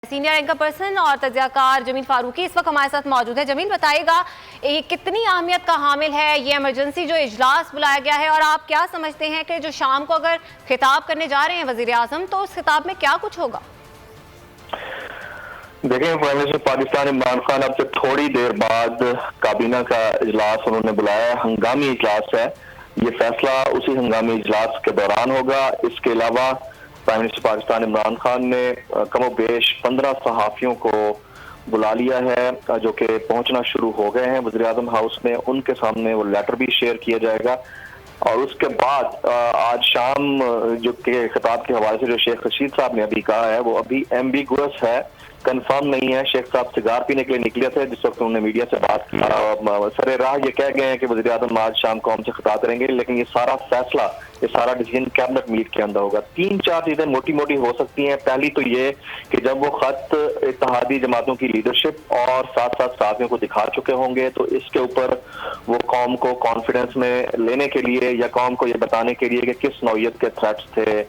Senior anchor person और तज्ज़ियाकार जमील फारूकी इस वक्त हमारे साथ मौजूद है। जमील बताइएगा ये कितनी अहमियत का हामिल है ये इमरजेंसी जो इजलास बुलाया गया है, और आप क्या समझते हैं कि जो शाम को अगर खिताब करने जा रहे हैं वजीर आजम तो उस खिताब में क्या कुछ होगा? देखें, प्राइम मिनिस्टर पाकिस्तान इमरान खान अब से थोड़ी देर बाद काबीना का इजलास उन्होंने बुलाया है। हंगामी इजलास है, ये फैसला उसी हंगामी इजलास के दौरान होगा। इसके अलावा प्राइम मिनिस्टर पाकिस्तान इमरान खान ने कमोबेश 15 सहाफियों को बुला लिया है जो कि पहुंचना शुरू हो गए हैं वज़ीर आज़म हाउस में। उनके सामने वो लेटर भी शेयर किया जाएगा और उसके बाद आज शाम जो के खिताब के हवाले से जो शेख रशीद साहब ने अभी कहा है वो अभी एम्बिगुअस है, कंफर्म नहीं है। शेख साहब सिगार पीने के लिए निकले थे जिस वक्त उन्होंने मीडिया से बात की। सरे राह ये कह गए हैं कि वज़ीर आज़म आज शाम को हमसे खिताब करेंगे, लेकिन ये सारा फैसला, ये सारा डिसीजन कैबिनेट मीट के अंदर होगा। 3-4 चीजें मोटी मोटी हो सकती हैं। पहली तो ये कि जब वो खत इत्तेहादी जमातों की लीडरशिप और साथ साथ साथियों को दिखा चुके होंगे तो इसके ऊपर वो कौम को कॉन्फिडेंस में लेने के लिए या कौम को ये बताने के लिए कि किस नौयत के थ्रेट्स थे,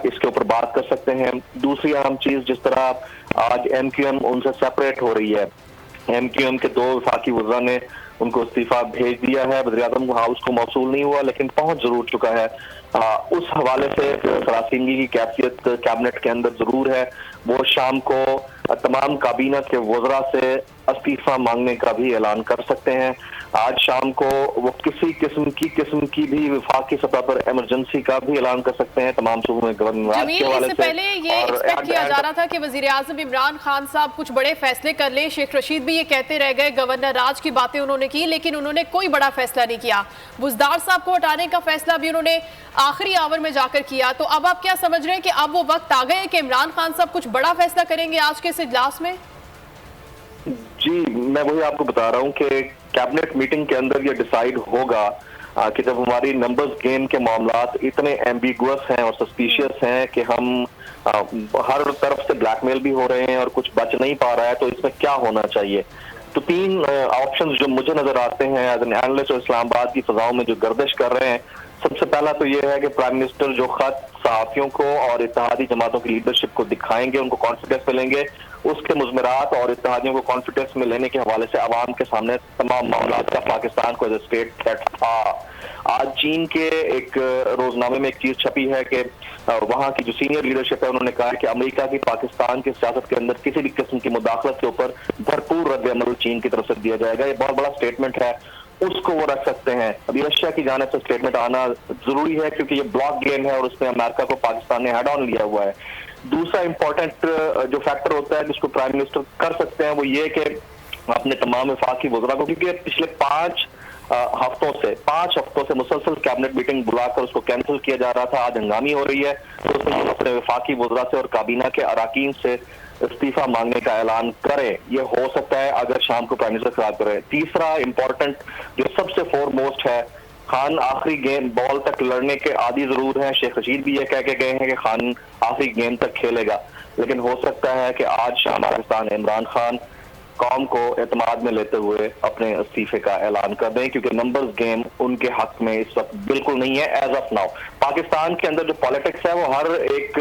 इसके ऊपर बात कर सकते हैं। दूसरी अहम चीज, जिस तरह आज MQM उनसे सेपरेट हो रही है, MQM के 2 वफाकी वज़रा ने उनको इस्तीफा भेज दिया है, वज़ीर आज़म हाउस को मौसूल नहीं हुआ लेकिन पहुंच जरूर चुका है। उस हवाले से सरासिंगी की कैफियत कैबिनेट के अंदर जरूर है। वो शाम को तमाम काबीना के वज़रा से इस्तीफा मांगने का भी ऐलान कर सकते हैं। आज शाम को वो किसी किस्म की भी वफाकी सतह पर इमरजेंसी का भी ऐलान कर सकते हैं तमाम सूबों में गवर्नर के हवाले से। पहले ये एक्सपेक्ट किया जा रहा था कि वज़ीर आज़म इमरान खान साहब कुछ बड़े फैसले कर ले। शेख रशीद भी ये कहते रह गए, गवर्नर राज की बातें उन्होंने की लेकिन उन्होंने कोई बड़ा फैसला नहीं किया। बुज़दार साहब को हटाने का फैसला भी उन्होंने आखिरी आवर में जाकर किया। तो अब आप क्या समझ रहे हैं कि अब वो वक्त आ गए कि इमरान खान साहब कुछ बड़ा फैसला करेंगे आज के इस इजलास में? जी, मैं वही आपको बता रहा हूँ कि कैबिनेट मीटिंग के अंदर ये डिसाइड होगा कि जब हमारी नंबर्स गेम के मामलात इतने एम्बिगुअस हैं और सस्पिशियस हैं कि हम हर तरफ से ब्लैकमेल भी हो रहे हैं और कुछ बच नहीं पा रहा है, तो इसमें क्या होना चाहिए। तो 3 ऑप्शंस जो मुझे नजर आते हैं एज एन एनालिस्ट और इस्लामाबाद की फजाओं में जो गर्दिश कर रहे हैं, सबसे पहला तो ये है कि प्राइम मिनिस्टर जो खत सहाफियों को और इत्तेहादी जमातों की लीडरशिप को दिखाएंगे, उनको कॉन्फिडेंस मिलेंगे, उसके मुज़मरात और इत्तेहादियों को कॉन्फिडेंस में लेने के हवाले से अवाम के सामने तमाम मामलात का पाकिस्तान को एज ए स्टेट थ्रेट था। आज चीन के एक रोजनामे में एक चीज छपी है कि वहाँ की जो सीनियर लीडरशिप है उन्होंने कहा कि अमेरिका की पाकिस्तान की सियासत के अंदर किसी भी किस्म की मुदाखलत के ऊपर भरपूर रद्द-ए-अमल चीन की तरफ से दिया जाएगा। ये बहुत बड़ा स्टेटमेंट है, उसको वो रख सकते हैं। अभी रशिया की जानिब से स्टेटमेंट आना जरूरी है क्योंकि ये ब्लॉक गेम है और उसमें अमेरिका को पाकिस्तान ने हेड ऑन लिया हुआ है। दूसरा इंपॉर्टेंट जो फैक्टर होता है जिसको प्राइम मिनिस्टर कर सकते हैं वो ये कि अपने तमाम वफाकी वज़रा को, क्योंकि पिछले 5 हफ्तों से मुसलसल कैबिनेट मीटिंग बुलाकर उसको कैंसिल किया जा रहा था, आज हंगामी हो रही है, तो उसमें अपने वफाकी वज़रा से और काबीना के अराकीन से इस्तीफा मांगने का ऐलान करे। ये हो सकता है अगर शाम को प्राइम मिनिस्टर खिताब करे। तीसरा इंपॉर्टेंट जो सबसे फोरमोस्ट है, खान आखिरी गेम बॉल तक लड़ने के आदी जरूर हैं। शेख रशीद भी ये कह के गए हैं कि खान आखिरी गेम तक खेलेगा, लेकिन हो सकता है कि आज शाम पाकिस्तान इमरान खान कौम को एतमाद में लेते हुए अपने इस्तीफे का ऐलान कर दें, क्योंकि नंबर्स गेम उनके हक में इस वक्त बिल्कुल नहीं है एज ऑफ नाउ। पाकिस्तान के अंदर जो पॉलिटिक्स है वो हर एक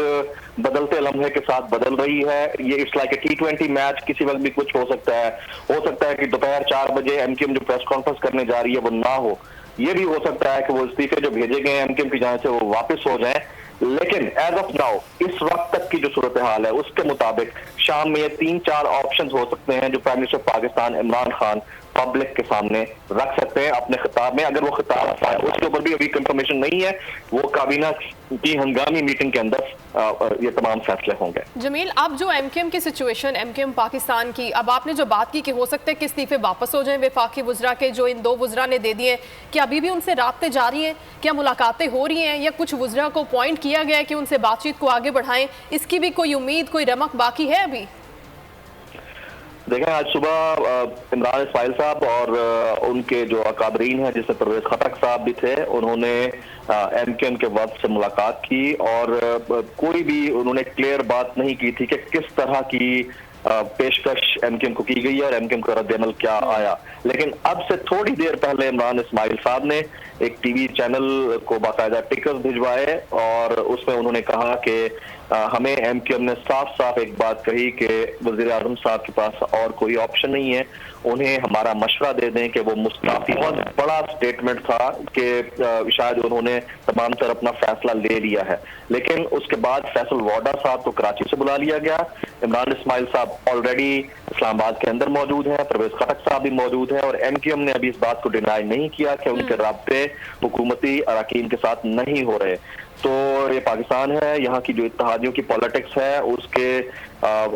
बदलते लम्हे के साथ बदल रही है। ये it's like a T20 match, किसी वक्त भी कुछ हो सकता है। हो सकता है कि दोपहर 4 बजे MQM जो प्रेस कॉन्फ्रेंस करने जा रही है वो ना हो। ये भी हो सकता है कि वो इस्तीफे जो भेजे गए MQM की जानिब से वो वापस हो जाएं। लेकिन एज ऑफ नाउ इस वक्त तक की जो सूरत हाल है उसके मुताबिक शाम में ये 3-4 ऑप्शन हो सकते हैं जो prime minister Pakistan Imran Khan public के सामने रख सकते हैं अपने खिताब में। अगर वो खिताब उसके ऊपर भी अभी कंफर्मेशन नहीं है, वो काबीना की हंगामी मीटिंग के अंदर ये तमाम फैसले होंगे। जमील, अब जो MQM की सिचुएशन, MQM पाकिस्तान की, अब आपने जो बात की कि हो सकता है कि इस्तीफे वापस हो जाएं वफाकी वज़रा के जो इन 2 वज़रा ने दे दिए, क्या अभी भी उनसे राब्ते जारी हैं? क्या मुलाकातें हो रही हैं या कुछ वज़रा को पॉइंट किया गया है कि उनसे बातचीत को आगे बढ़ाएं? इसकी भी कोई उम्मीद, कोई रमक बाकी है अभी? देखें, आज सुबह इमरान इस्माइल साहब और उनके जो अकादरीन हैं जिसमें परवेज खटक साहब भी थे, उन्होंने MQM के वक्त से मुलाकात की और कोई भी उन्होंने क्लियर बात नहीं की थी कि किस तरह की पेशकश एमकेएम को की गई है और एमकेएम का रद्द-ए-अमल क्या आया। लेकिन अब से थोड़ी देर पहले इमरान इस्माइल साहब ने एक टीवी चैनल को बाकायदा टिकट भिजवाए और उसमें उन्होंने कहा कि हमें एमकेएम ने साफ साफ एक बात कही कि वजीर आजम साहब के पास और कोई ऑप्शन नहीं है, उन्हें हमारा मशवरा दे दें कि वो मुस्ताफी। बहुत बड़ा स्टेटमेंट था कि शायद उन्होंने तमाम तर अपना फैसला ले लिया है। लेकिन उसके बाद फैसल वाडा साहब को कराची से बुला लिया गया। इमरान इस्माइल साहब ऑलरेडी इस्लामाबाद के अंदर मौजूद है, परवेज खटक साहब भी मौजूद है और एमकेएम ने अभी इस बात को डिनाई नहीं किया कि उनके राब्ते हुकूमती अरकान के साथ नहीं हो रहे। तो ये पाकिस्तान है, यहाँ की जो इत्तेहादियों की पॉलिटिक्स है उसके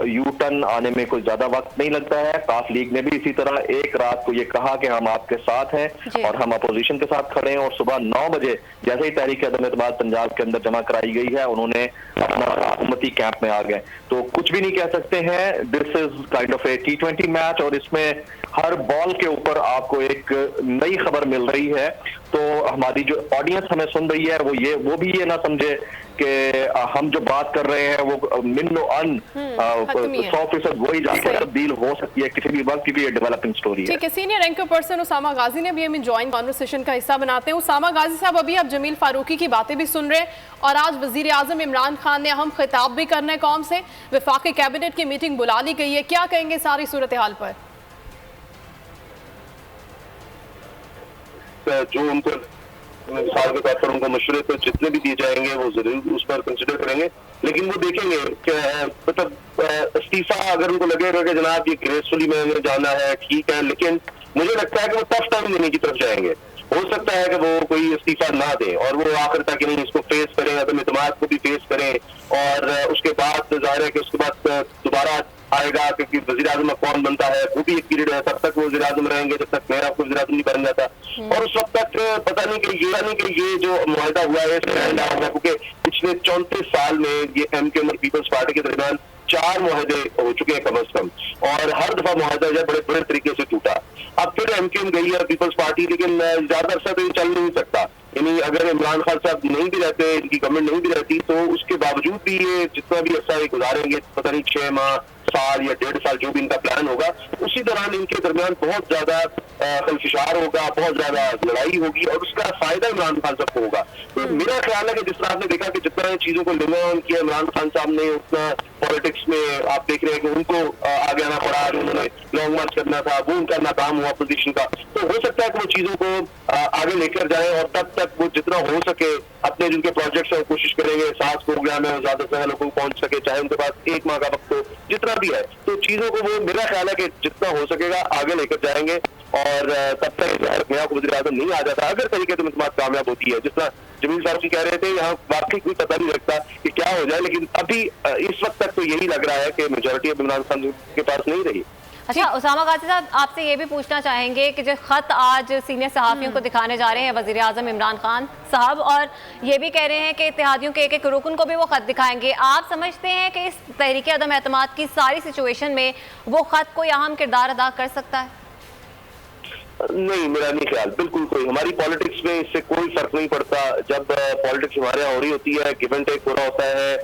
यू टर्न आने में कोई ज्यादा वक्त नहीं लगता है। काफ लीग ने भी इसी तरह एक रात को ये कहा कि हम आपके साथ हैं और हम अपोजिशन के साथ खड़े हैं और सुबह 9 बजे जैसे ही तहरीक अदम एतमाद पंजाब के अंदर जमा कराई गई है उन्होंने अपना हुकूमती कैंप में आ गए। तो कुछ भी नहीं कह सकते हैं। This is kind of A T20 match और इसमें हर बॉल के ऊपर आपको एक नई खबर मिल रही है। तो हमारी जो ऑडियंस हमें सुन रही है वो भी ये ना समझे कि हम जो बात कर रहे हैं वो मिन्नो अन 100% वही जाकर तब्दील हो सकती है किसी भी वक्त की भी ये डेवलपिंग स्टोरी है। ठीक है, सीनियर एंकर पर्सन उसामा गाजी ने भी हमें ज्वाइन कॉन्वर्सेशन का हिस्सा बनाते हैं। उसामा गाजी साहब, अभी आप जमील फारूकी की बातें भी सुन रहे हैं और आज वजीर आजम इमरान खान ने अहम खिताब भी करना है कौम से, वफाकी कैबिनेट की मीटिंग बुला ली गई है, क्या कहेंगे सारी सूरत हाल पर? जो उनको मिसाल के तौर पर उनको मशवरे तो जितने भी दिए जाएंगे वो जरूर उस पर कंसिडर करेंगे, लेकिन वो देखेंगे कि मतलब इस्तीफा अगर उनको लगेगा कि जनाब ये ग्रेसफुली में जाना है ठीक है, लेकिन मुझे लगता है कि वो टफ टाइम लेने की तरफ जाएंगे। हो सकता है कि वो कोई इस्तीफा ना दे और वो आखिर तक नहीं इसको फेस करें, अदम एतमाद को भी फेस करें और उसके बाद जाहिर है कि उसके बाद दोबारा आएगा क्योंकि वजीर आजम कौन बनता है वो भी एक पीरियड है, तब तक वो वजीर आजम रहेंगे जब तक मेरा वजीर आजम नहीं बन जाता और उस वक्त तक पता नहीं कि ये जो मुआहदा हुआ है क्योंकि पिछले 34 साल में ये एमकेएम और पीपल्स पार्टी के दरमियान 4 मुआहदे हो चुके हैं कम अज कम और हर दफा मुआहदा जो बड़े बड़े तरीके से टूटा। अब फिर एमकेएम गई है पीपल्स पार्टी, लेकिन ज्यादा अरसा तो ये चल नहीं सकता। यानी अगर इमरान खान साहब नहीं भी रहते, इनकी गवर्नमेंट नहीं भी रहती, तो उसके बावजूद भी ये जितना भी अरसा ये गुजारेंगे, पता नहीं 6 माह, साल या 1.5 साल जो भी इनका प्लान होगा, उसी दौरान इनके दरमियान बहुत ज्यादा खलफिशार होगा, बहुत ज्यादा लड़ाई होगी और उसका फायदा इमरान खान साहब को होगा। तो मेरा ख्याल है कि जिस तरह आपने देखा कि जितना चीजों को लिंग ऑन किया इमरान खान साहब ने, उतना पॉलिटिक्स में आप देख रहे हैं कि उनको आगे आना पड़ा, उन्होंने लॉन्ग मार्च करना था, वो उनका नाकाम हुआ पोजीशन का। तो हो सकता है कि वो चीजों को आगे लेकर जाए और तब तक वो जितना हो सके अपने जिनके प्रोजेक्ट्स है कोशिश करेंगे, 7 प्रोग्राम है, ज्यादा से ज्यादा लोगों को पहुंच सके, चाहे उनके पास 1 माह का वक्त हो, जितना भी है। तो चीजों को वो मेरा ख्याल है कि जितना हो सकेगा आगे लेकर जाएंगे और तब तक नया वज़ीर आज़म नहीं आ जाता अगर तरीके से मुतमाद कामयाब होती है। जिस तरह जमील साहब जी कह रहे थे, यहाँ वाकई कोई पता नहीं लगता कि क्या हो जाए, लेकिन अभी इस वक्त तक तो यही लग रहा है कि मेजोरिटी अब इमरान खान के पास नहीं रही। अच्छा उसामा गाजी साहब, आपसे ये भी पूछना चाहेंगे कि जो खत आज सीनियर सहाफ़ियों को दिखाने जा रहे हैं वज़ीर आज़म इमरान खान साहब और ये भी कह रहे हैं कि इत्तेहादियों के एक रुकन को भी वो खत दिखाएंगे, आप समझते हैं कि इस तहरीक अदम एतमाद की सारी सिचुएशन में वो खत कोई अहम किरदार अदा कर सकता है? नहीं, मेरा नहीं ख्याल। बिल्कुल कोई हमारी पॉलिटिक्स में इससे कोई फर्क नहीं पड़ता। जब पॉलिटिक्स हमारे यहाँ हो रही होती है, गिव एंड टेक हो रहा होता है,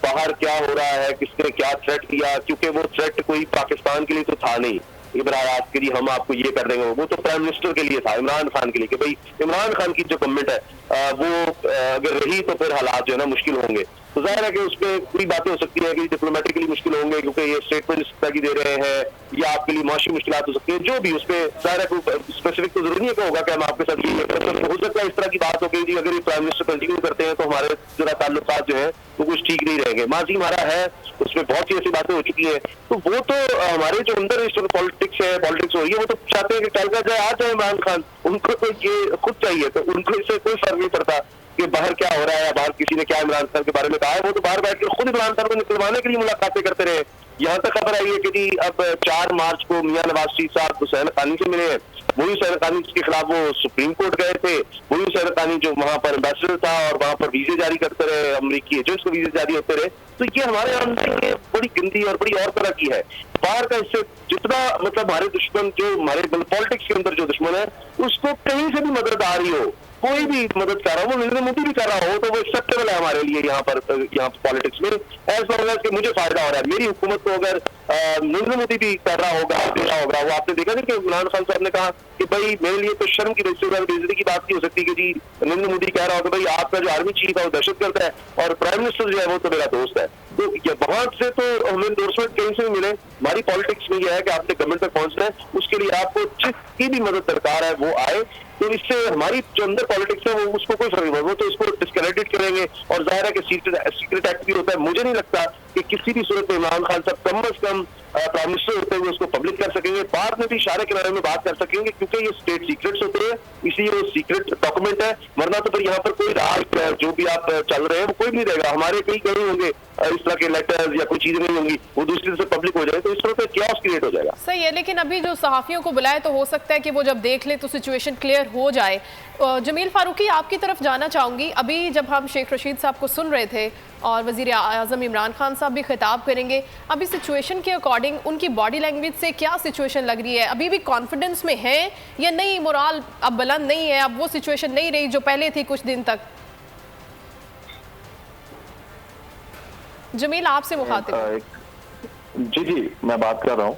बाहर क्या हो रहा है, किसने क्या थ्रेट किया, क्योंकि वो थ्रेट कोई पाकिस्तान के लिए तो था नहीं, इमरान खान के लिए हम आपको ये कर देंगे, वो तो प्राइम मिनिस्टर के लिए था, इमरान खान के लिए, कि भाई इमरान खान की जो गवर्नमेंट है वो अगर रही तो फिर हालात जो है ना मुश्किल होंगे। तो जाहिर है कि उस पर पूरी बातें हो सकती है कि डिप्लोमेटिकली मुश्किल होंगे क्योंकि ये स्टेटमेंट इस तरह की दे रहे हैं, या आपके लिए माशी मुश्किल हो सकती है, जो भी उस पर जाहिर है स्पेसिफिक तो जरूरी नहीं है होगा कि हम आपके साथ ये हो सकता है। इस तरह की बात हो गई जी, अगर ये प्राइम मिनिस्टर कंटिन्यू करते हैं तो हमारे जरा ताल्लुकात जो है वो कुछ ठीक नहीं रहेंगे। माजी हमारा है, उसमें बहुत सी ऐसी बातें हो चुकी है, तो वो तो हमारे जो अंदर इस पॉलिटिक्स है, पॉलिटिक्स हो रही है, वो तो चाहते हैं कि चल कर जाए, आ जाए इमरान खान, उनको तो ये खुद चाहिए, तो उनको इससे कोई फर्क नहीं पड़ता कि बाहर क्या हो रहा है या बाहर किसी ने क्या इमरान खान के बारे में कहा है। वो तो बाहर बैठ के खुद इमरान खान को निकलवाने के लिए मुलाकातें करते रहे। यहाँ तक खबर आई है कि जी अब 4 मार्च को मियां नवाज शरीफ साहब हुसैन खानी से मिले हैं, वही सैयद हक्कानी जिसके खिलाफ वो सुप्रीम कोर्ट गए थे, वही सैयद हक्कानी जो वहां पर एम्बेसडर था और वहां पर वीजे जारी करते रहे, अमरीकी एजेंट्स को वीजे जारी होते रहे। तो ये हमारे अंदर ये बड़ी गंदी और बड़ी और तरह की है। बाहर का इससे जितना मतलब हमारे दुश्मन जो हमारे पॉलिटिक्स के अंदर जो दुश्मन है उसको कहीं से भी मदद आ रही हो, कोई भी मदद कर रहा हो, वो नरेंद्र मोदी भी कर रहा हो, तो वो एक्सेप्टेबल है हमारे लिए यहाँ पर पॉलिटिक्स में। एज लॉन्ग एज कि मुझे फायदा हो रहा है, मेरी हुकूमत को अगर नरेंद्र मोदी भी कर रहा होगा, दे रहा होगा, वो आपने देखा नहीं कि इमरान खान साहब ने कहा कि भाई मेरे लिए तो शर्म की बेइज्जती की बात नहीं हो सकती कि जी नरेंद्र मोदी कह रहा होगा भाई आपका जो आर्मी चीफ है वो दहशतगर्द है और प्राइम मिनिस्टर जो है वो तो मेरा दोस्त है। तो ये वहां से तो हमें एंडोर्समेंट कहीं से भी मिले, हमारी पॉलिटिक्स में यह है कि आपने गवर्नमेंट तक पहुंचना है, उसके लिए आपको जिसकी भी मदद दरकार है वो आए। तो इससे हमारी जो अंदर पॉलिटिक्स है वो उसको कोई फर्क नहीं पड़ता, वो तो इसको डिस्क्रेडिट करेंगे और जाहिर है कि सीक्रेट एक्ट भी होता है। मुझे नहीं लगता कि किसी भी सूरत में इमरान खान साहब कम अज कम प्राइम मिनिस्टर होते हुए उसको पब्लिक कर सकेंगे, बाद में भी इशारे के बारे में बात कर सकेंगे क्योंकि ये स्टेट सीक्रेट्स होते हैं, इसलिए वो सीक्रेट डॉक्यूमेंट है। वरना तो फिर यहाँ पर कोई राज जो भी आप चल रहे हैं वो कोई नहीं रहेगा, हमारे कहीं होंगे इस तरह के लेटर्स या कोई चीजें नहीं होंगी, वो दूसरी तरह से पब्लिक हो जाए तो इस तरह से क्या क्रिएट हो जाएगा। सही है, लेकिन अभी जो सहाफियों को बुलाए तो हो सकता है कि वो जब देख ले तो सिचुएशन क्लियर हो जाए। जमील फारूकी, आपकी तरफ जाना चाहूंगी। अभी जब हम शेख रशीद साहब को सुन रहे थे और वजीर आजम इमरान खान साहब भी खिताब करेंगे, अभी सिचुएशन के अकॉर्डिंग उनकी बॉडी लैंग्वेज से क्या सिचुएशन लग रही है? अभी भी कॉन्फिडेंस में है या नहीं? मोराल अब बुलंद नहीं है, अब वो सिचुएशन नहीं रही जो पहले थी कुछ दिन तक। जमील, आपसे मुखातिब। जी मैं बात कर रहा हूँ।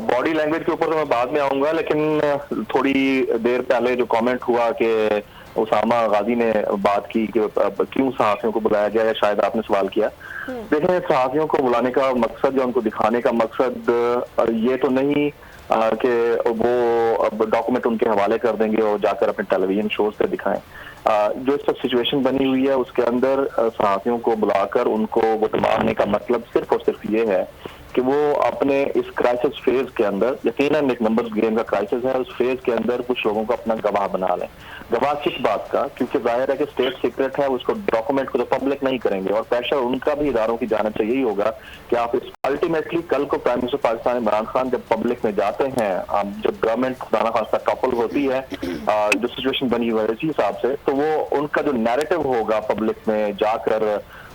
बॉडी लैंग्वेज के ऊपर तो मैं बाद में आऊंगा, लेकिन थोड़ी देर पहले जो कमेंट हुआ कि उसामा गाजी ने बात की कि क्यों सहाफियों को बुलाया गया, या शायद आपने सवाल किया। देखें, सहाफियों को बुलाने का मकसद या उनको दिखाने का मकसद ये तो नहीं कि वो डॉक्यूमेंट उनके हवाले कर देंगे और जाकर अपने टेलीविजन शोज पे दिखाएं। जो इस वक्त सिचुएशन बनी हुई है उसके अंदर सहाफियों को बुलाकर उनको वो मारने का मतलब सिर्फ और सिर्फ ये है कि वो अपने इस क्राइसिस फेज के अंदर, यकीनन एक नंबर्स गेम का क्राइसिस है, उस फेज के अंदर कुछ लोगों को अपना गवाह बना लें। गवाह किस बात का? क्योंकि जाहिर है कि स्टेट सीक्रेट है, उसको डॉक्यूमेंट को तो पब्लिक नहीं करेंगे और प्रेशर उनका भी इदारों की जाना चाहिए ही होगा कि आप इस अल्टीमेटली कल को प्राइम मिनिस्टर पाकिस्तान इमरान खान जब पब्लिक में जाते हैं, जब गवर्नमेंट इमरान खान से टॉपल होती है, जो सिचुएशन बनी हुई है इसी हिसाब से, तो वो उनका जो नैरेटिव होगा पब्लिक में जाकर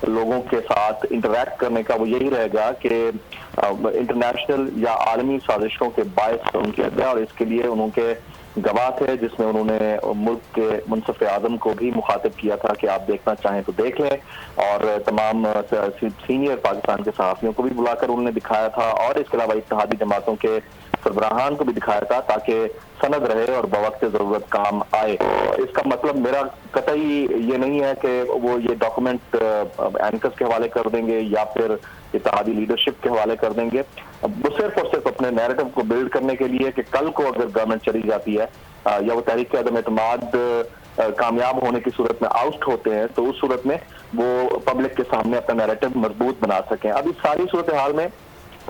लोगों के साथ इंटरैक्ट करने का वो यही रहेगा कि इंटरनेशनल या आलमी साजिशों के बायस उनके अंदर, और इसके लिए उनके गवाह थे जिसमें उन्होंने मुल्क के मुनसिफ आजम को भी मुखातिब किया था कि आप देखना चाहें तो देख लें, और तमाम सीनियर पाकिस्तान के सहाफियों को भी बुलाकर उन्होंने दिखाया था, और इसके अलावा इत्तेहादी जमातों के सरबराहान को भी दिखाया था ताकि सनद रहे और बवक्त जरूरत काम आए। इसका मतलब मेरा कतई ये नहीं है कि वो ये डॉक्यूमेंट एंकर्स के हवाले कर देंगे या फिर इत्तेहादी लीडरशिप के हवाले कर देंगे। वो सिर्फ और सिर्फ अपने नैरेटिव को बिल्ड करने के लिए कि कल को अगर गवर्नमेंट चली जाती है या वो तहरीक अदम एतमाद कामयाब होने की सूरत में आउट होते हैं, तो उस सूरत में वो पब्लिक के सामने अपना नैरेटिव मजबूत बना सकें। अब इस सारी सूरत हाल में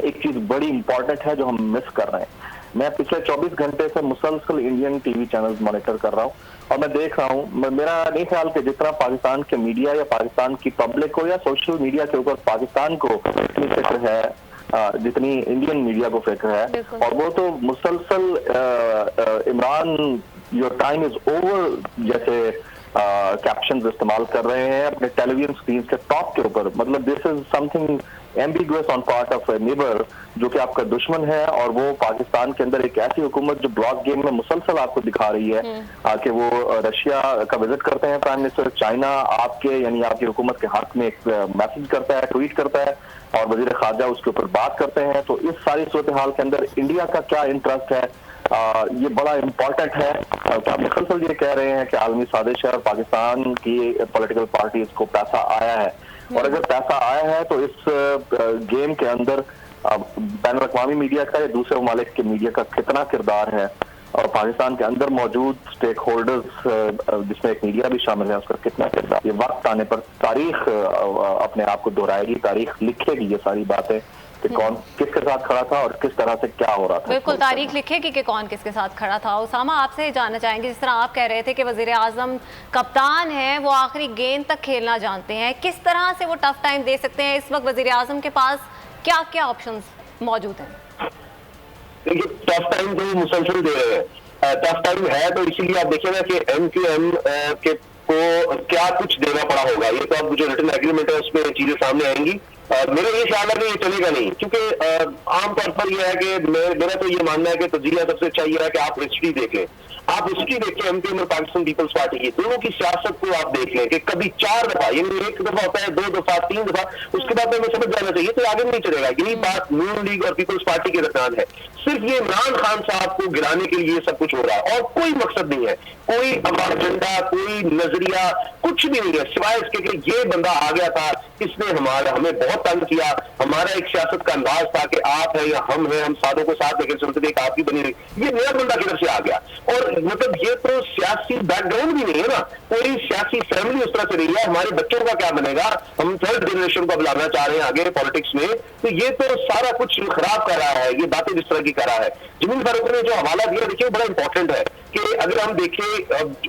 एक चीज बड़ी इंपॉर्टेंट है जो हम मिस कर रहे हैं। मैं पिछले 24 घंटे से मुसलसल इंडियन टीवी चैनल्स मॉनिटर कर रहा हूँ और मैं देख रहा हूँ, मेरा नहीं ख्याल कि जितना पाकिस्तान के मीडिया या पाकिस्तान की पब्लिक को या सोशल मीडिया के ऊपर पाकिस्तान को इतनी फिक्र है जितनी इंडियन मीडिया को फिक्र है। और वो तो मुसलसल Imran your time is over जैसे कैप्शंस इस्तेमाल कर रहे हैं अपने टेलीविजन स्क्रीन के टॉप के ऊपर। मतलब this is something ambiguous on part of neighbour जो कि आपका दुश्मन है, और वो पाकिस्तान के अंदर एक ऐसी हुकूमत जो ब्लॉक गेम में मुसलसल आपको दिखा रही है कि वो रशिया का विजिट करते हैं प्राइम मिनिस्टर, चाइना आपके यानी आपकी हुकूमत के हक में एक मैसेज करता है, ट्वीट करता है, और वजीर खारजा उसके ऊपर बात करते हैं। तो इस सारी सूरत हाल के अंदर इंडिया का क्या इंटरेस्ट है, ये बड़ा इम्पोर्टेंट है। आप मुसलसल ये कह रहे हैं कि आलमी साजिश है और पाकिस्तान की पॉलिटिकल पार्टीज को पैसा आया है, और अगर पैसा आया है तो इस गेम के अंदर बैन अवी मीडिया का या दूसरे ममालिक के मीडिया का कितना किरदार है, और पाकिस्तान के अंदर मौजूद स्टेक होल्डर्स जिसमें एक मीडिया भी शामिल है उसका कितना किरदार। ये वक्त आने पर तारीख अपने आप को दोहराएगी, तारीख लिखेगी ये सारी बातें कि कौन किसके साथ खड़ा था और किस तरह से क्या हो रहा था। बिल्कुल तारीख लिखेगी कि कौन किसके साथ खड़ा था। उसामा, आपसे जानना चाहेंगे, जिस तरह आप कह रहे थे कि वजीर आजम कप्तान हैं, वो आखिरी गेंद तक खेलना जानते हैं, किस तरह से वो टफ टाइम दे सकते हैं? इस वक्त वजीर आजम के पास क्या क्या ऑप्शंस मौजूद हैं? देखिए, टफ टाइम तो मुसलसल दे रहे हैं। टफ टाइम है, तो इसीलिए आप देखिएगा कि MQM के को क्या कुछ देना पड़ा होगा। ये तो अब जो रिटन एग्रीमेंट है उसमें चीजें सामने आएंगी। मेरा ये ख्याल है कि ये चलेगा नहीं, क्योंकि आमतौर पर यह है कि मेरा तो ये मानना है कि तजीया सबसे अच्छा ये है कि आप हिस्ट्री देख लें। आप हिस्ट्री देख के MQM और पाकिस्तान पीपल्स पार्टी की दोनों की सियासत को आप देख लें कि कभी 4 दफा, यानी 1 दफा होता है, 2 दफा, 3 दफा, उसके बाद हमें समझ जाना चाहिए तो आगे नहीं चलेगा। यही बात नून लीग और पीपल्स पार्टी के दरमियान है। सिर्फ ये इमरान खान साहब को गिराने के लिए सब कुछ हो रहा है और कोई मकसद नहीं है, कोई एजेंडा, कोई नजरिया, कुछ भी नहीं है सिवाय इसके कि ये बंदा आ गया था, इसने हमें बहुत तंग किया। हमारा एक सियासत का अंदाज था कि आप है या हम है, हम साधों को साथ लेकर चलते थे, एक आपकी बनी रही। ये नया बंदा किधर से आ गया? और मतलब ये तो सियासी बैकग्राउंड भी नहीं है ना, कोई सियासी फैमिली उस तरह से नहीं है। हमारे बच्चों का क्या बनेगा? हम 3rd जनरेशन को बुलाना चाह रहे हैं आगे पॉलिटिक्स में, तो ये तो सारा कुछ खराब कर रहा है। ये बातें जिस तरह की कर रहा है, जमील फारूक ने जो हवाला दिया, देखिए बड़ा इंपॉर्टेंट है कि अगर हम देखें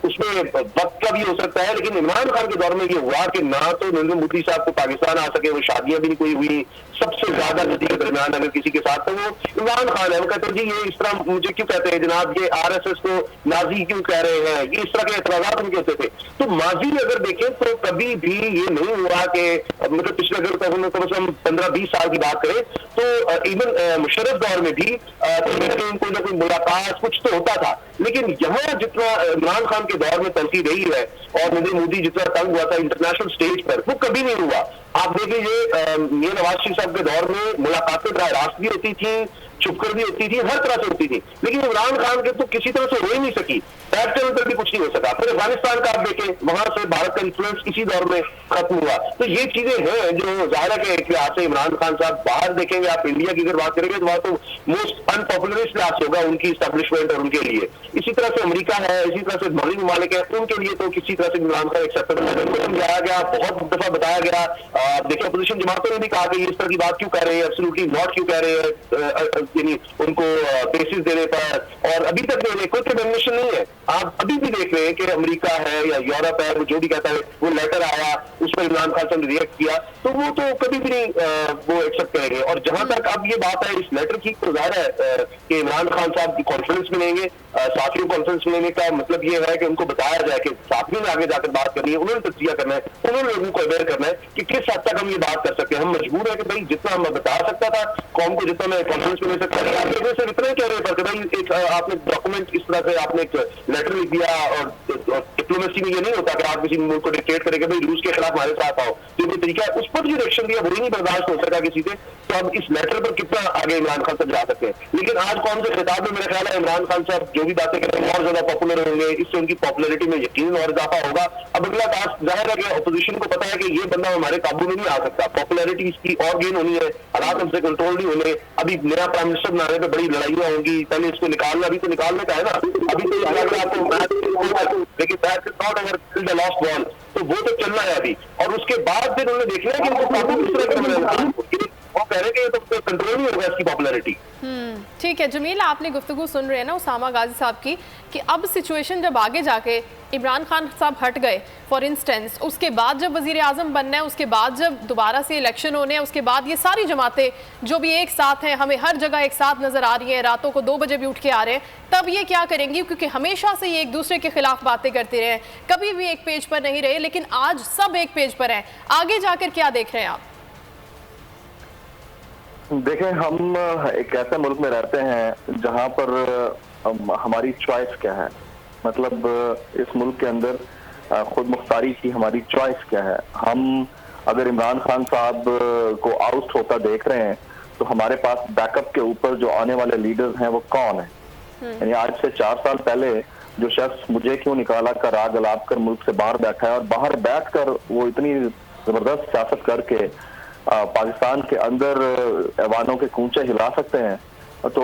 उसमें वक्त का भी हो सकता है, लेकिन इमरान खान के दौर में ये हुआ कि ना तो नरेंद्र मोदी साहब को पाकिस्तान आ सके, वो शादियां भी नहीं कोई हुई। सबसे ज्यादा नदी के दरमियान अगर किसी के साथ, तो वो इमरान खान है। वो कहते हैं जी ये इस तरह मुझे क्यों कहते हैं जनाब, ये RSS को नाजी क्यों कह रहे हैं, ये इस तरह के एतराजात उनके होते थे। तो माजी अगर देखें तो कभी भी ये नहीं हुआ कि मतलब पिछले अगर कम से कम 15-20 साल की बात करें तो इवन मुशर्रफ दौर में भी कोई ना कोई मुलाकात कुछ तो होता था। लेकिन यहाँ जितना इमरान खान के दौर में तलखी रही है और नरेंद्र मोदी जितना तंग हुआ था इंटरनेशनल स्टेज पर, वो कभी नहीं हुआ। आप देखिए मियां नवाज शरीफ साहब के दौर में मुलाकातें बराह रास्त भी होती थी, छुपकर भी होती थी, हर तरह से होती थी, लेकिन इमरान खान के तो किसी तरह से हो ही नहीं सकी। बैक चैनल पर भी कुछ नहीं हो सका। फिर अफगानिस्तान का आप देखें, वहां से भारत का इन्फ्लुएंस इसी दौर में खत्म हुआ। तो ये चीजें हैं जो जाहिर है कि लिहाज से इमरान खान साहब, बाहर देखेंगे आप इंडिया की अगर बात करेंगे तो वहां तो मोस्ट अनपॉपुलरिस्ट लिहाज होगा उनकी स्टैब्लिशमेंट और उनके लिए। इसी तरह से अमेरिका है, इसी तरह से मगरबी ममालिक है, उनके लिए तो किसी तरह से इमरान खान एक्सेप्टेबल है। समझाया गया, बहुत दफा बताया गया। देखिए अपोजिशन जमातों ने भी कहा कि इस तरह की बात क्यों कह रहे हैं, एब्सोल्युटली नॉट क्यों कह रहे हैं, यानी उनको बेसिस देने पर, और अभी तक कोई कंडेमनेशन नहीं है। आप अभी भी देख रहे हैं कि अमेरिका है या यूरोप है, वो जो भी कहता है, वो लेटर आया, उस पर इमरान खान साहब ने रिएक्ट किया, तो वो तो कभी भी नहीं वो एक्सेप्ट करेंगे। और जहां तक अब ये बात है इस लेटर की, तो जाहिर है कि इमरान खान साहब की कॉन्फ्रेंस मिलेंगे, साथियों कॉन्फ्रेंस मिलने का मतलब ये है कि उनको बताया जाए कि साथियों ने आगे जाकर बात करनी है, उन्होंने तजिया करना है, उन्होंने लोगों को अवेयर करना है कि किस हद तक हम ये बात कर सकते हैं। हम मजबूर है कि भाई जितना मैं बता सकता था कौम को, जितना मैं कॉन्फ्रेंस में ले सकता था, आप से इतना ही कह रहे हैं कि भाई एक आपने डॉक्यूमेंट इस तरह से आपने एक लेटर लिख दिया। और डिप्लोमेसी में ये नहीं होता कि आप किसी मुल्क को डिक्टेट करेंगे भाई रूस के खिलाफ हमारे साथ आओ, जो भी तरीका है उस पर जो रिएक्शन दिया वो ही नहीं बर्दाश्त हो सका किसी से। तो अब इस लेटर पर कितना आगे इमरान खान साहब जा सकते हैं। लेकिन आज कौन से खिताब में मेरा ख्याल है इमरान खान साहब जो भी बातें करेंगे और ज्यादा पॉपुलर होंगे, इससे उनकी पॉपुलरिटी में यकीन और इजाफा होगा। अब अगला टास्क जाहिर है कि अपोजिशन को पता है कि ये बंदा हमारे काबू में नहीं आ सकता, पॉपुलरिटी इसकी और गेन होनी है, हालात हमसे कंट्रोल नहीं होने। अभी नया प्राइम मिनिस्टर बनाने पर बड़ी लड़ाइयां होंगी, पहले इसको निकालना, अभी तो निकालने का है ना, अभी तो आपको लेकिन that is not our the lost ball, तो वो तो चलना है अभी। और उसके बाद फिर उन्होंने देखना है कि इनको काबू किस तरह करना, वो कह रहे हैं कि तो कंट्रोल नहीं होगा इसकी पॉपुलरिटी। ठीक है जमील, आपने गुफ्तगू सुन रहे हैं ना उसामा गाजी साहब की, कि अब सिचुएशन जब आगे जाके इमरान खान साहब हट गए फॉर इंस्टेंस, उसके बाद जब वजीर आजम बनना है, उसके बाद जब दोबारा से इलेक्शन होने हैं, उसके बाद ये सारी जमातें जो भी एक साथ हैं, हमें हर जगह एक साथ नजर आ रही हैं, रातों को 2 बजे भी उठ के आ रहे हैं, तब ये क्या करेंगी? क्योंकि हमेशा से ये एक दूसरे के खिलाफ बातें करते रहे, कभी भी एक पेज पर नहीं रहे, लेकिन आज सब एक पेज पर हैं। आगे जाकर क्या देख रहे हैं आप? देखें, हम एक ऐसे मुल्क में रहते हैं जहां पर हमारी चॉइस क्या है, मतलब इस मुल्क के अंदर खुद मुख्तारी की हमारी चॉइस क्या है। हम अगर इमरान खान साहब को आउट होता देख रहे हैं तो हमारे पास बैकअप के ऊपर जो आने वाले लीडर्स हैं वो कौन है। यानी आज से 4 साल पहले जो शख्स मुझे क्यों निकाला का राग अलाप कर मुल्क से बाहर बैठा है और बाहर बैठकर वो इतनी जबरदस्त सियासत करके पाकिस्तान के अंदर ऐवानों के कूंचे हिला सकते हैं, तो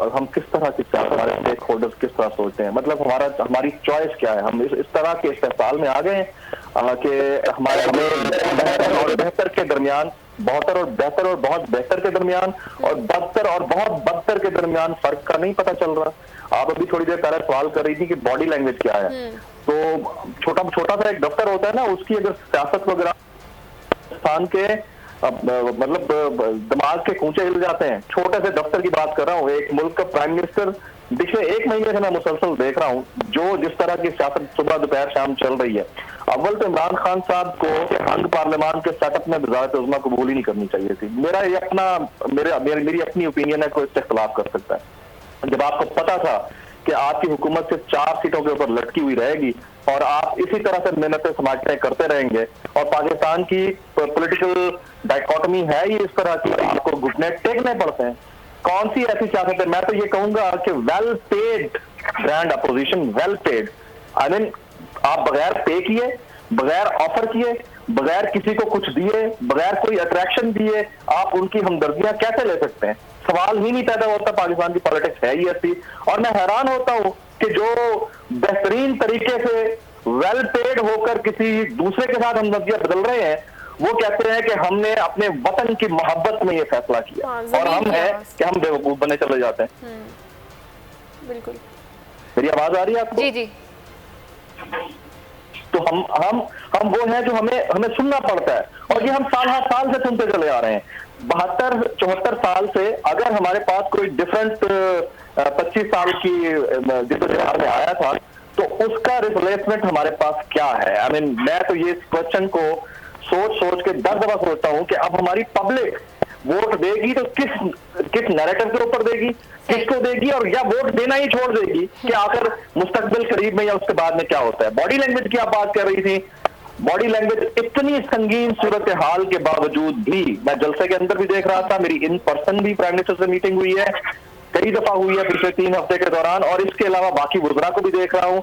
हम किस तरह की हमारे स्टेक होल्डर्स किस तरह सोचते हैं, मतलब हमारी चॉइस क्या है। हम इस तरह के इस्तेमाल में आ गए कि हमें बेहतर और बेहतर के दरमियान, बेहतर और बेहतर और बहुत बेहतर के दरमियान और बदतर और बहुत बदतर के दरमियान फर्क का नहीं पता चल रहा। आप अभी थोड़ी देर पहले सवाल कर रही थी कि बॉडी लैंग्वेज क्या है, तो छोटा सा एक दफ्तर होता है ना, उसकी अगर सियासत वगैरह पाकिस्तान के मतलब दिमाग के कूंचे हिल जाते हैं। छोटे से दफ्तर की बात कर रहा हूँ, एक मुल्क का प्राइम मिनिस्टर पिछले 1 महीने से मैं मुसलसल देख रहा हूँ जो जिस तरह की सियासत सुबह दोपहर शाम चल रही है। अव्वल तो इमरान खान साहब को अंग पार्लियामान के सेटअप में वज़ारत उज़्मा कबूल ही नहीं करनी चाहिए थी। मेरा ये अपना मेरी अपनी ओपिनियन है, कोई इससे इख्तिलाफ कर सकता है। जब आपको पता था कि आपकी हुकूमत सिर्फ 4 सीटों के ऊपर लटकी हुई रहेगी और आप इसी तरह से मेहनतें समाजतें करते रहेंगे और पाकिस्तान की पॉलिटिकल डायकोटमी है ही इस तरह की, आपको घुटने टेकने पड़ते हैं। कौन सी ऐसी सियासत है? मैं तो ये कहूंगा कि well paid grand opposition, well paid, I mean आप बगैर पे किए, बगैर ऑफर किए, बगैर किसी को कुछ दिए, बगैर कोई अट्रैक्शन दिए आप उनकी हमदर्दियां कैसे ले सकते हैं? सवाल ही नहीं पैदा होता। पाकिस्तान की पॉलिटिक्स है ही ऐसी। और मैं हैरान होता हूं कि जो बेहतरीन तरीके से वेल पेड होकर किसी दूसरे के साथ हमदर्दियां बदल रहे हैं, वो कहते हैं कि हमने अपने वतन की मोहब्बत में ये फैसला किया और हम है कि हम बेवकूफ बने चले जाते हैं। बिल्कुल। मेरी आवाज आ रही है आपको? जी जी। तो हम वो हैं जो हमें सुनना पड़ता है और ये हम साल हर साल से सुनते चले आ रहे हैं। 72-74 साल से अगर हमारे पास कोई डिफरेंट 25 साल की जिद्दोजहद में आया था तो उसका रिप्लेसमेंट हमारे पास क्या है? आई मीन मैं तो ये क्वेश्चन को सोच के 10 दफा सोचता हूं कि अब हमारी पब्लिक वोट देगी तो किस नैरेटिव के ऊपर देगी, किसको देगी, और या वोट देना ही छोड़ देगी कि आखिर मुस्तकबिल करीब में या उसके बाद में क्या होता है। बॉडी लैंग्वेज की आप बात कर रही थी, बॉडी लैंग्वेज इतनी संगीन सूरत हाल के बावजूद भी, मैं जलसे के अंदर भी देख रहा था, मेरी इन पर्सन भी प्राइम मिनिस्टर से मीटिंग हुई है, कई दफा हुई है पिछले 3 हफ्ते के दौरान, और इसके अलावा बाकी वुज़रा को भी देख रहा हूं,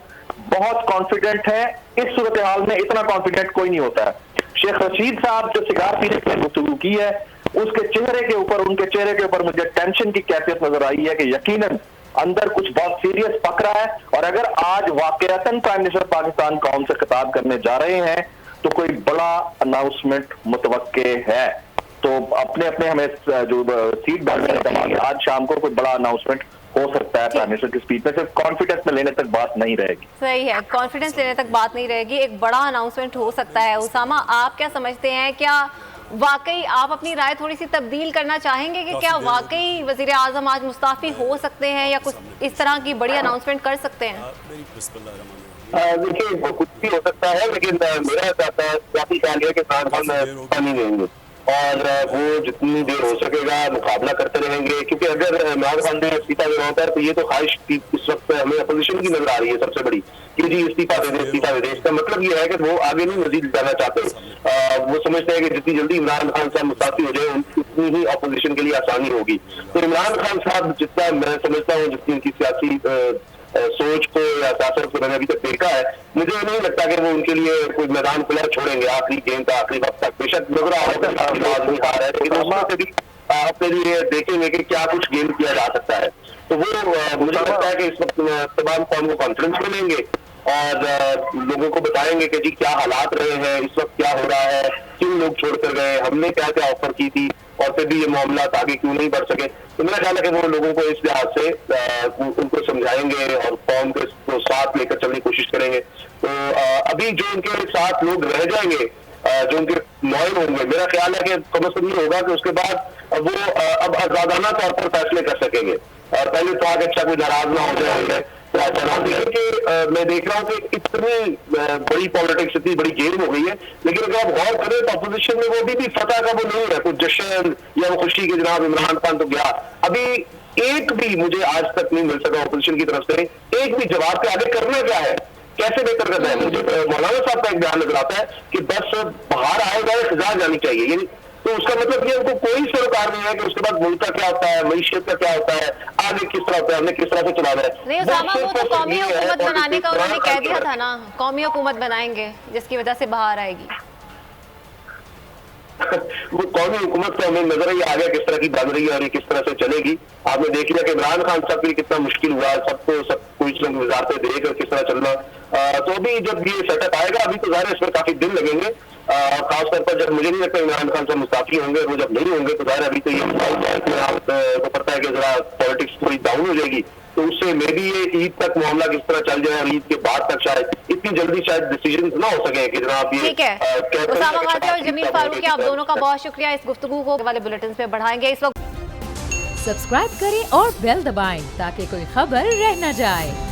बहुत कॉन्फिडेंट है। इस सूरत हाल में इतना कॉन्फिडेंट कोई नहीं होता है। शेख रशीद साहब जो सिगार पीने की गुफ्तगू की है, उसके चेहरे के ऊपर, उनके चेहरे के ऊपर मुझे टेंशन की कैफियत नजर आई है कि यकीनन अंदर कुछ बहुत सीरियस पक रहा है। और अगर आज वाकईतन प्राइम मिनिस्टर पाकिस्तान कौम से खिताब करने जा रहे हैं तो कोई बड़ा अनाउंसमेंट मुतवक्के है। तो अपने अपने हमें जो सीट डालने चाहिए, आज शाम को कोई बड़ा अनाउंसमेंट हो सकता है प्राइम मिनिस्टर की स्पीच में। सिर्फ कॉन्फिडेंस में लेने तक बात नहीं रहेगी। सही है, कॉन्फिडेंस लेने तक बात नहीं रहेगी, एक बड़ा अनाउंसमेंट हो सकता है। उसामा, आप क्या समझते हैं? क्या वाकई आप अपनी राय थोड़ी सी तब्दील करना चाहेंगे कि क्या वाकई वजीर आजम आज मुस्ताफी हो सकते हैं या कुछ इस तरह की बड़ी अनाउंसमेंट कर सकते हैं? देखिए वो कुछ भी हो सकता है, लेकिन मेरा काफी ख्याल है कि हम पानी देंगे और वो जितनी देर हो सकेगा मुकाबला करते रहेंगे, क्योंकि अगर इमरान खान ने इस्तीफा देना होता है तो ये तो ख्वाहिश इस वक्त हमें अपोजिशन की नजर आ रही है सबसे बड़ी कि जी इस्तीफा दे दे, इस्तीफा दे दे। इसका मतलब ये है कि वो आगे नहीं मजीद जाना चाहते। वो समझते हैं कि जितनी जल्दी इमरान खान साहब मुस्ताफी हो जाए उतनी ही अपोजिशन के लिए आसानी होगी। तो इमरान खान साहब जितना मैं समझता हूँ, जितनी उनकी सियासी सोच को या सियासत को मैंने अभी तक देखा है, मुझे नहीं लगता कि वो उनके लिए कोई मैदान खुला छोड़ेंगे आखिरी गेम का, आखिरी वक्त तक। बेशक नजर आ रहा है लेकिन उसमें से भी अपने लिए देखेंगे कि क्या कुछ गेम किया जा सकता है। तो वो मुझे लगता है कि इस वक्त तमाम कौम को कॉन्फ्रेंस में लेंगे और लोगों को बताएंगे कि जी क्या हालात रहे हैं, इस वक्त क्या हो रहा है, क्यों लोग छोड़कर गए, हमने क्या क्या ऑफर की थी और फिर भी ये मामला आगे क्यों नहीं बढ़ सके। तो मेरा ख्याल है कि वो लोगों को इस लिहाज से उनको समझाएंगे और कौम को साथ लेकर चलने की कोशिश करेंगे। तो अभी जो उनके साथ लोग रह जाएंगे, जो उनके नुमाइंद होंगे, मेरा ख्याल है कि कम अज कम ये होगा कि उसके बाद वो अब आजादाना तौर पर फैसले कर सकेंगे। और पहले तो आगे अच्छा कोई नाराज ना हो जाएंगे तो ऐसा ना हो। मैं देख रहा हूँ कि इतनी बड़ी पॉलिटिक्स, इतनी बड़ी गेम हो गई है, लेकिन अगर आप गौर करें तो अपोजिशन में वो भी फतह का वो नहीं है, कुछ जश्न या वो खुशी के जनाब इमरान खान तो गया। अभी एक भी मुझे आज तक नहीं मिल सका अपोजिशन की तरफ से एक भी जवाब के आगे करना क्या है, कैसे बेहतर करना है। मुझे मौलाना साहब का एक बयान नजर आता है कि बस बाहर आएगा फिजा जानी चाहिए, यानी तो उसका मतलब ये उनको कोई सरोकार नहीं है कि उसके बाद मुल्क का क्या होता है, मईशत का क्या होता है, आगे किस तरह होता है, हमने किस तरह से चलाना है। नहीं उसामा, वो तो कौमी हुकूमत बनाने का उन्होंने कह दिया था ना, कौमी हुकूमत बनाएंगे जिसकी वजह से बाहर आएगी। वो कौमी हुकूमत तो हमें नजर ही आ गया किस तरह की बन रही है और ये किस तरह से चलेगी। आपने देख लिया कि इमरान खान साहब के लिए कितना मुश्किल हुआ, सबको सब कुछ वजारतें देकर किस तरह चलना। तो अभी जब ये सेटअप आएगा, अभी तो ज़ाहिर इसमें काफी दिन लगेंगे, खासतौर पर जब मुझे नहीं लगता इमरान खान साहब मुस्ताफी होंगे, वो जब नहीं होंगे तो ज़ाहिर अभी तो ये आपको पता है कि जरा पॉलिटिक्स थोड़ी डाउन हो जाएगी। तो उससे मे भी ये ईद तक मामला किस तरह चल जाए और ईद के बाद तक शायद इतनी जल्दी शायद डिसीजन ना हो सके कि जनाब ये। ठीक है, उसामा गाजी और जमील फारूकी, आप दोनों का बहुत शुक्रिया। इस गुफ्तगू को वाले बुलेटिन पे बढ़ाएंगे। इस वक्त सब्सक्राइब करें और बेल दबाएं ताकि कोई खबर रह न जाए।